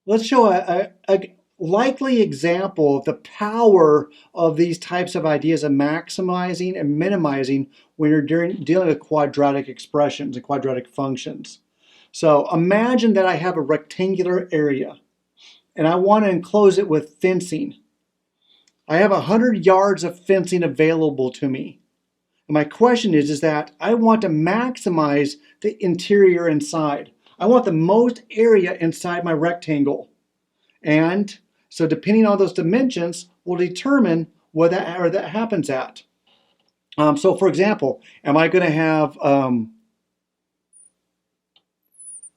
Let's show a likely example of the power of these types of ideas of maximizing and minimizing when you're dealing with quadratic expressions and quadratic functions. So imagine that I have a rectangular area and I want to enclose it with fencing. I have 100 yards of fencing available to me. And my question is that I want to maximize the interior inside. I want the most area inside my rectangle. And so depending on those dimensions will determine where that happens at. So for example, am I going to have a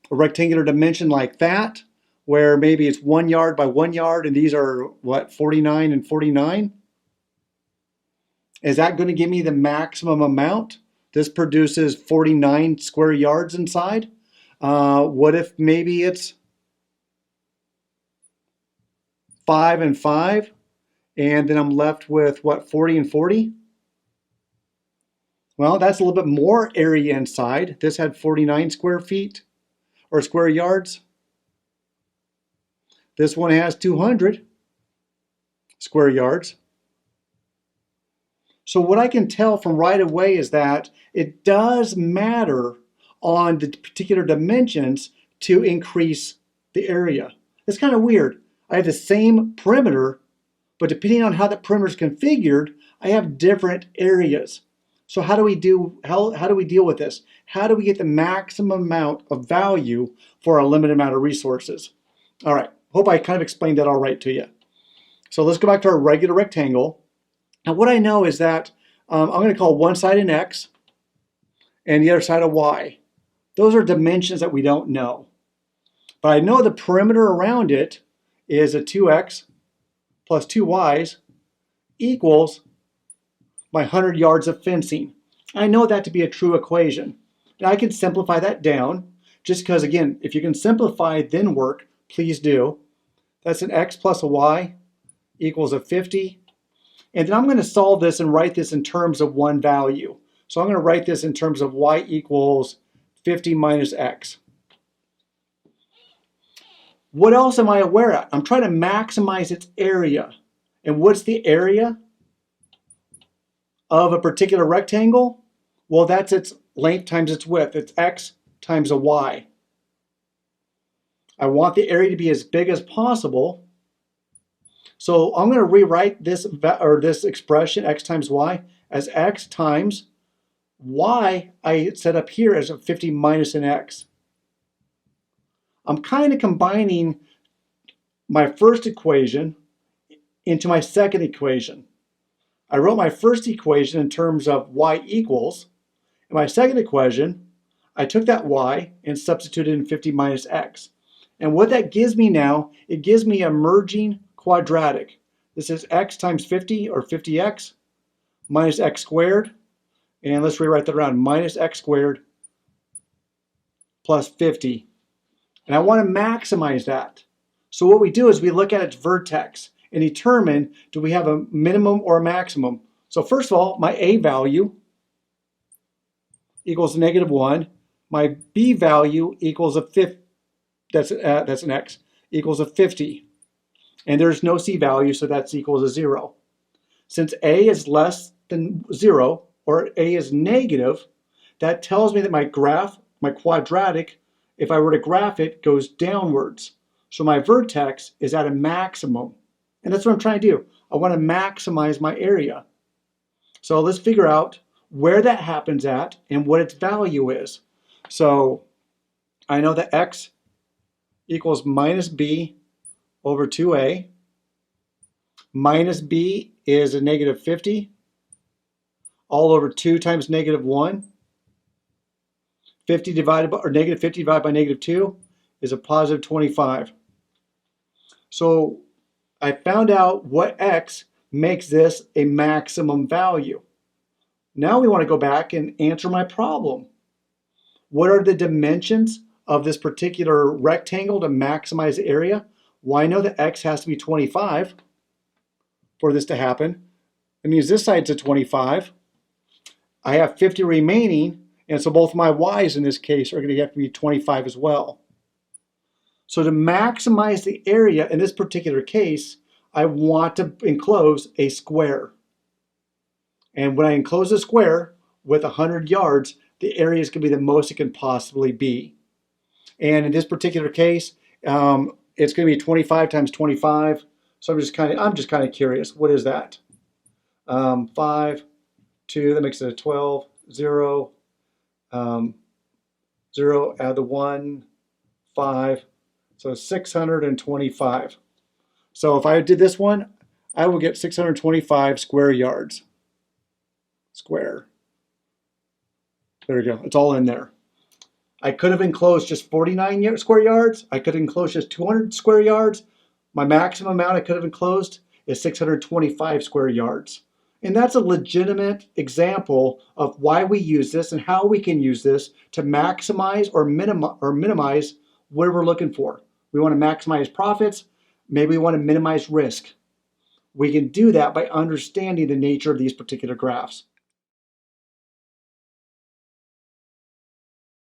rectangular dimension like that, where maybe it's 1 yard by 1 yard, and these are what, 49 and 49? Is that going to give me the maximum amount? This produces 49 square yards inside. What if maybe it's 5 and 5, and then I'm left with what, 40 and 40? Well, that's a little bit more area inside. This had 49 square feet or square yards. This one has 200 square yards. So what I can tell from right away is that it does matter on the particular dimensions to increase the area. It's kind of weird. I have the same perimeter, but depending on how that perimeter is configured, I have different areas. So how do we deal with this? How do we get the maximum amount of value for a limited amount of resources? All right, hope I kind of explained that all right to you. So let's go back to our regular rectangle. And what I know is that I'm going to call one side an x and the other side a y. Those are dimensions that we don't know. But I know the perimeter around it is a 2x plus 2y's equals my 100 yards of fencing. I know that to be a true equation. And I can simplify that down, just because, again, if you can simplify then work, please do. That's an x plus a y equals a 50. And then I'm going to solve this and write this in terms of one value. So I'm going to write this in terms of y equals 50 minus x. What else am I aware of? I'm trying to maximize its area. And what's the area of a particular rectangle? Well, that's its length times its width. It's x times a y. I want the area to be as big as possible. So I'm going to rewrite this expression, x times y, as x times y I set up here as a 50 minus an x. I'm kind of combining my first equation into my second equation. I wrote my first equation in terms of y equals. In my second equation, I took that y and substituted in 50 minus x. And what that gives me now, it gives me a merging quadratic. This is x times 50, or 50x, minus x squared. And let's rewrite that around, minus x squared plus 50. And I want to maximize that. So what we do is we look at its vertex and determine, do we have a minimum or a maximum? So first of all, my a value equals -1. My b value equals a 50. That's an x, equals a 50. And there's no c value, so that's equals a 0. Since a is less than 0, or a is negative, that tells me that my graph, my quadratic, if I were to graph it, goes downwards. So my vertex is at a maximum. And that's what I'm trying to do. I want to maximize my area. So let's figure out where that happens at and what its value is. So I know that x equals minus b over 2a. Minus b is a negative 50. All over 2 times -1. 50 divided by, or negative 50 divided by -2 is a positive 25. So I found out what x makes this a maximum value. Now we want to go back and answer my problem. What are the dimensions of this particular rectangle to maximize the area? Well, I know that x has to be 25 for this to happen. It means this side's a 25. I have 50 remaining, and so both my y's in this case are going to have to be 25 as well. So to maximize the area in this particular case, I want to enclose a square. And when I enclose a square with 100 yards, the area is going to be the most it can possibly be. And in this particular case, it's going to be 25 times 25. So I'm just kind of curious. What is that? 5, 2, that makes it a 12, 0, 0, add the 1, 5. So 625. So if I did this one, I will get 625 square yards. Square. There we go. It's all in there. I could have enclosed just 49 square yards. I could have enclosed just 200 square yards. My maximum amount I could have enclosed is 625 square yards. And that's a legitimate example of why we use this and how we can use this to maximize or minimize what we're looking for. We want to maximize profits. Maybe we want to minimize risk. We can do that by understanding the nature of these particular graphs.